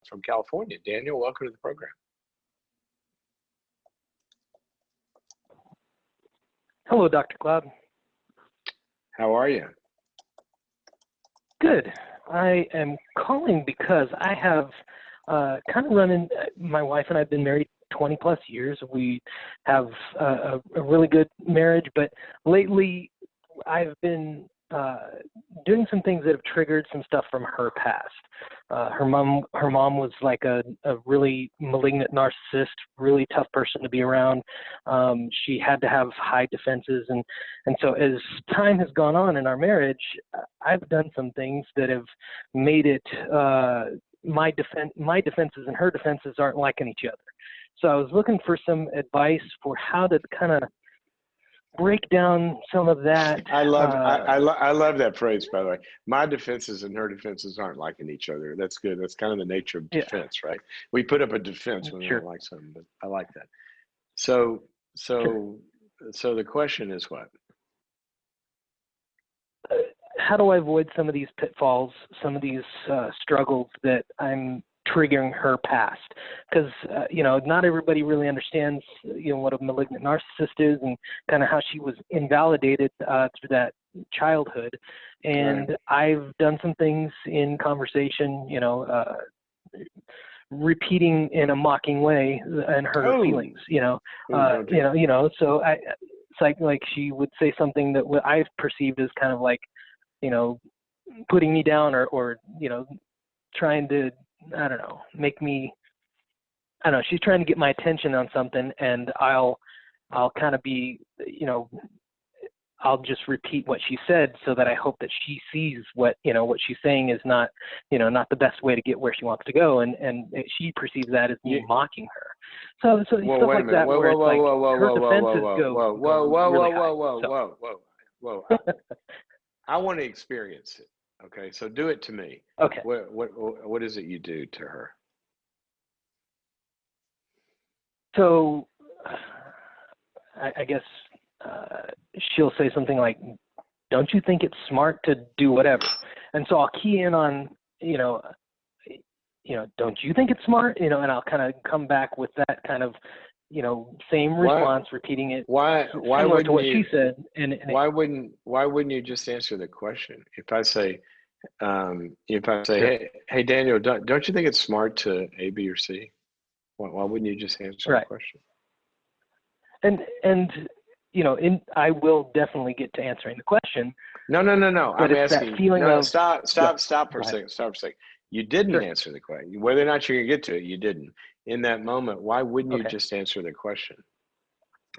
from California. Daniel, welcome to the program. Hello, Dr. Cloud. How are you? Good. I am calling because I have kind of my wife and I have been married 20 plus years. We have a really good marriage, but lately I've been doing some things that have triggered some stuff from her past. Her mom was like a really malignant narcissist, really tough person to be around. She had to have high defenses, and so as time has gone on in our marriage, I've done some things that have made it my defenses and her defenses aren't liking each other. So I was looking for some advice for how to kind of break down some of that. I love that phrase, by the way. My defenses and her defenses aren't liking each other. That's good. That's kind of the nature of defense, right? We put up a defense when we don't like something, but I like that. So the question is what? How do I avoid some of these pitfalls, some of these struggles that I'm triggering her past? Because not everybody really understands what a malignant narcissist is and kind of how she was invalidated through that childhood. And Right. I've done some things in conversation, repeating in a mocking way and her feelings. So it's like she would say something that I've perceived as kind of like putting me down or trying to, I don't know, make me, I don't know, she's trying to get my attention on something, and I'll kind of be, I'll just repeat what she said so that I hope that she sees what she's saying is not the best way to get where she wants to go, and she perceives that as me mocking her. So stuff like that where it's like her defenses go. Whoa. I want to experience it. Okay, so do it to me. Okay. What is it you do to her? So I guess she'll say something like, "Don't you think it's smart to do whatever?" And so I'll key in on, don't you think it's smart? And I'll kind of come back with that kind of, same response, repeating it. Why wouldn't to what she said? Why wouldn't you just answer the question? If I say, hey Daniel, don't you think it's smart to A, B, or C? Why wouldn't you just answer the question? And I will definitely get to answering the question. No. I'm asking. Stop for a second. You didn't answer the question. Whether or not you're gonna get to it, you didn't. In that moment, why wouldn't you just answer the question?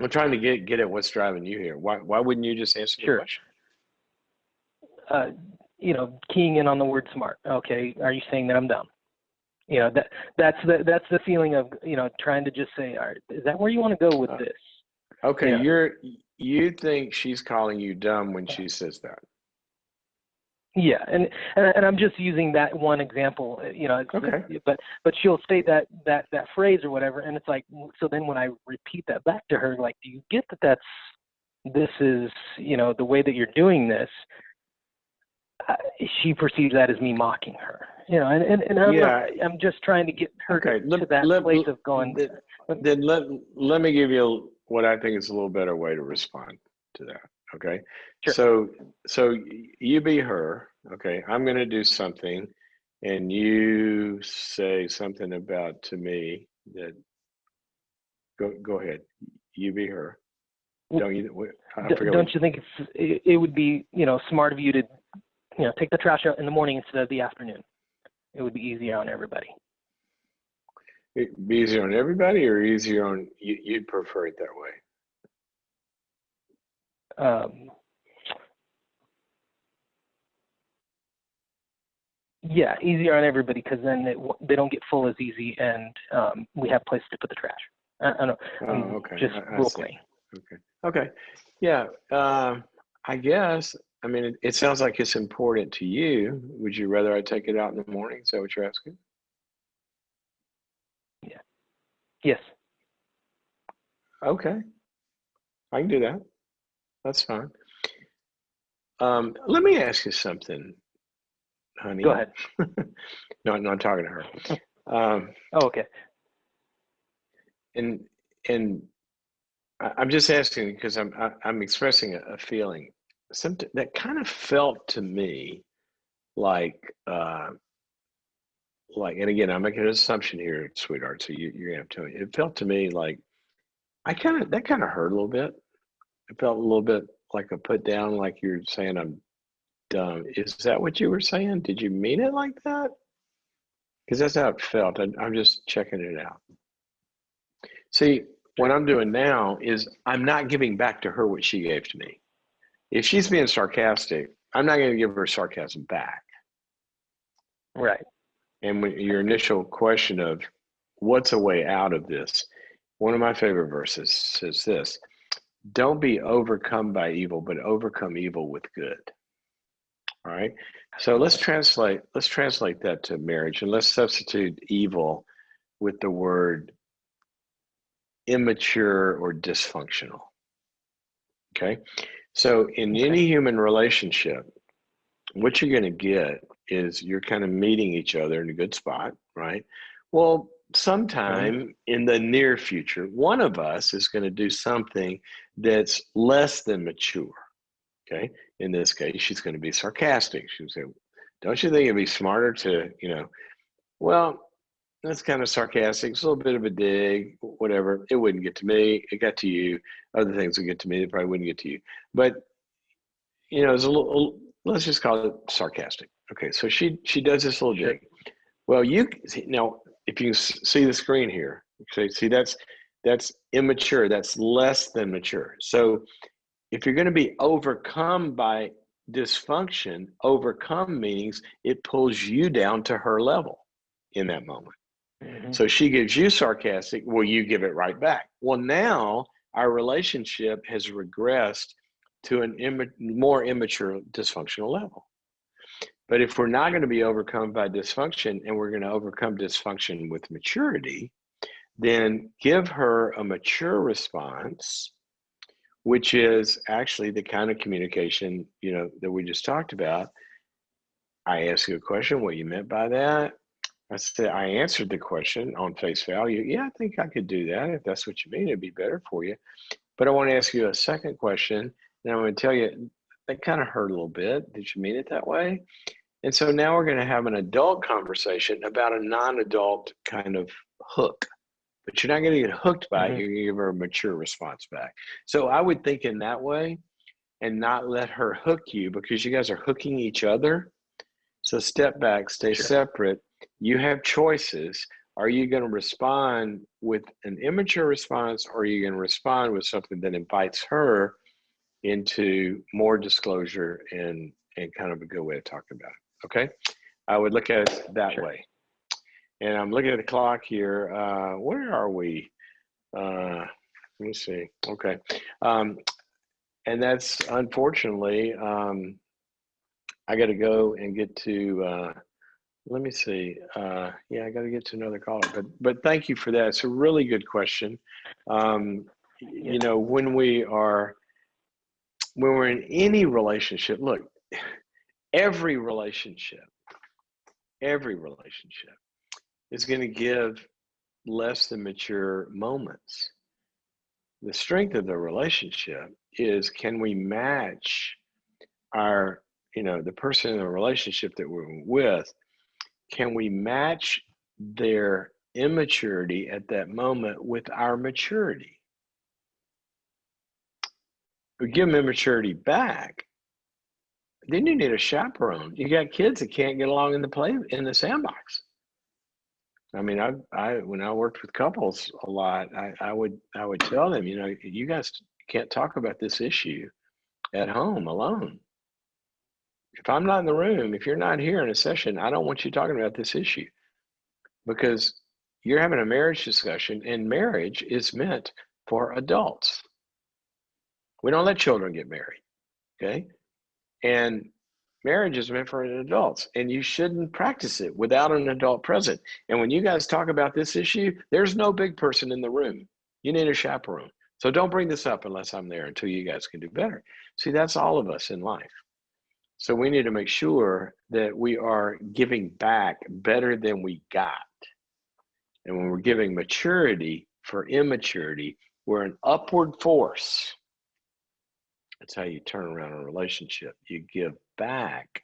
I'm trying to get at what's driving you here. Why wouldn't you just answer the question? Keying in on the word smart. Okay, are you saying that I'm dumb? That's the feeling of trying to just say, all right, is that where you want to go with this? Okay, you think she's calling you dumb when she says that? Yeah, and I'm just using that one example, Okay. But she'll state that phrase or whatever, and it's like, so then when I repeat that back to her, like, do you get that this is the way that you're doing this? She perceives that as me mocking her, and I'm just trying to get her to that place of going. Then let me give you what I think is a little better way to respond to that. Okay. Sure. So you be her. Okay. I'm going to do something, and you say something about to me that. Go ahead. You be her. Don't you? Don't you think it would be smart of you to take the trash out in the morning instead of the afternoon? It would be easier on everybody. It'd be easier on everybody, or easier on you? You'd prefer it that way. Yeah, easier on everybody, because then they don't get full as easy, and we have places to put the trash. I don't know. Okay. Just role playing. Okay. Yeah. I guess. I mean, it sounds like it's important to you. Would you rather I take it out in the morning? Is that what you're asking? Yeah. Yes. Okay. I can do that. That's fine. Let me ask you something, honey. Go ahead. No, I'm talking to her. Oh, okay. And I'm just asking because I'm expressing a feeling, something that kind of felt to me like, and again, I'm making an assumption here, sweetheart. So you're gonna have to tell me. It felt to me like that kind of hurt a little bit. It felt a little bit like a put down, like you're saying I'm dumb. Is that what you were saying? Did you mean it like that? Because that's how it felt. I'm just checking it out. See, what I'm doing now is I'm not giving back to her what she gave to me. If she's being sarcastic, I'm not going to give her sarcasm back. Right. And when your initial question of what's a way out of this, one of my favorite verses says this: don't be overcome by evil, but overcome evil with good. All right. So let's translate that to marriage, and let's substitute evil with the word immature or dysfunctional. Okay. So in any human relationship, what you're going to get is you're kind of meeting each other in a good spot, right? Well, sometime in the near future, one of us is going to do something that's less than mature. Okay. In this case, she's going to be sarcastic. She'll say, don't you think it'd be smarter to, well, that's kind of sarcastic. It's a little bit of a dig, whatever. It wouldn't get to me. It got to you. Other things would get to me. They probably wouldn't get to you. But, it's a little, let's just call it sarcastic. Okay. So she does this little dig. Well, now, if you see the screen here, okay, see that's immature. That's less than mature. So if you're going to be overcome by dysfunction, overcome means it pulls you down to her level in that moment. So she gives you sarcastic, well, you give it right back. Well, now our relationship has regressed to an more immature, dysfunctional level. But if we're not going to be overcome by dysfunction and we're going to overcome dysfunction with maturity, then give her a mature response, which is actually the kind of communication, that we just talked about. I asked you a question, what you meant by that. I said, I answered the question on face value. Yeah, I think I could do that. If that's what you mean, it'd be better for you. But I want to ask you a second question. And I'm going to tell you, that kind of hurt a little bit. Did you mean it that way? And so now we're going to have an adult conversation about a non-adult kind of hook. But you're not going to get hooked by it. You're going to give her a mature response back. So I would think in that way and not let her hook you, because you guys are hooking each other. So step back, stay separate. You have choices. Are you going to respond with an immature response, or are you going to respond with something that invites her into more disclosure and kind of a good way of talking about it? Okay. I would look at it that way. And I'm looking at the clock here. Where are we? Let me see. Okay. And that's unfortunately, I got to go and get to, let me see. Yeah, I got to get to another caller, but thank you for that. It's a really good question. When we're in any relationship, look, every relationship is going to give less than mature moments. The strength of the relationship is, can we match our, the person in the relationship that we're with, can we match their immaturity at that moment with our maturity? We give them immaturity back, then you need a chaperone. You got kids that can't get along in the sandbox. I mean, when I worked with couples a lot, I would tell them, you guys can't talk about this issue at home alone. If I'm not in the room, if you're not here in a session, I don't want you talking about this issue, because you're having a marriage discussion, and marriage is meant for adults. We don't let children get married, okay? And marriage is meant for adults, and you shouldn't practice it without an adult present. And when you guys talk about this issue, there's no big person in the room. You need a chaperone. So don't bring this up unless I'm there, until you guys can do better. See, that's all of us in life. So we need to make sure that we are giving back better than we got. And when we're giving maturity for immaturity, we're an upward force. That's how you turn around a relationship. You give back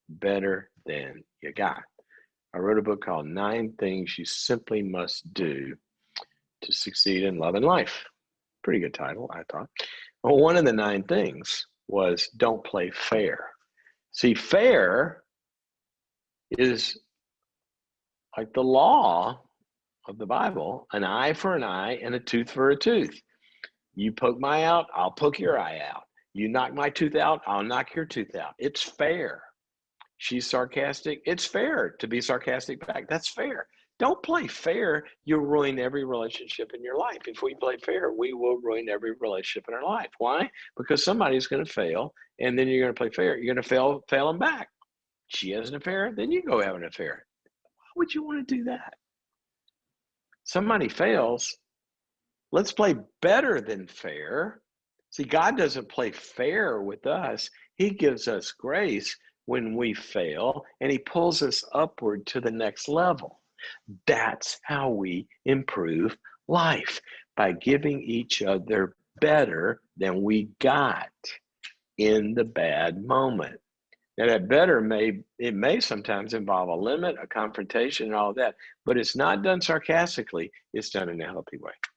better than you got. I wrote a book called 9 Things You Simply Must Do to Succeed in Love and Life. Pretty good title, I thought. Well, one of the 9 things was don't play fair. See, fair is like the law of the Bible, an eye for an eye and a tooth for a tooth. You poke my eye out, I'll poke your eye out. You knock my tooth out, I'll knock your tooth out. It's fair. She's sarcastic. It's fair to be sarcastic back. That's fair. Don't play fair. You'll ruin every relationship in your life. If we play fair, we will ruin every relationship in our life. Why? Because somebody's going to fail, and then you're going to play fair. You're going to fail them back. She has an affair, then you go have an affair. Why would you want to do that? Somebody fails. Let's play better than fair. See, God doesn't play fair with us. He gives us grace when we fail, and he pulls us upward to the next level. That's how we improve life, by giving each other better than we got in the bad moment. Now that better may sometimes involve a limit, a confrontation, and all of that, but it's not done sarcastically. It's done in a healthy way.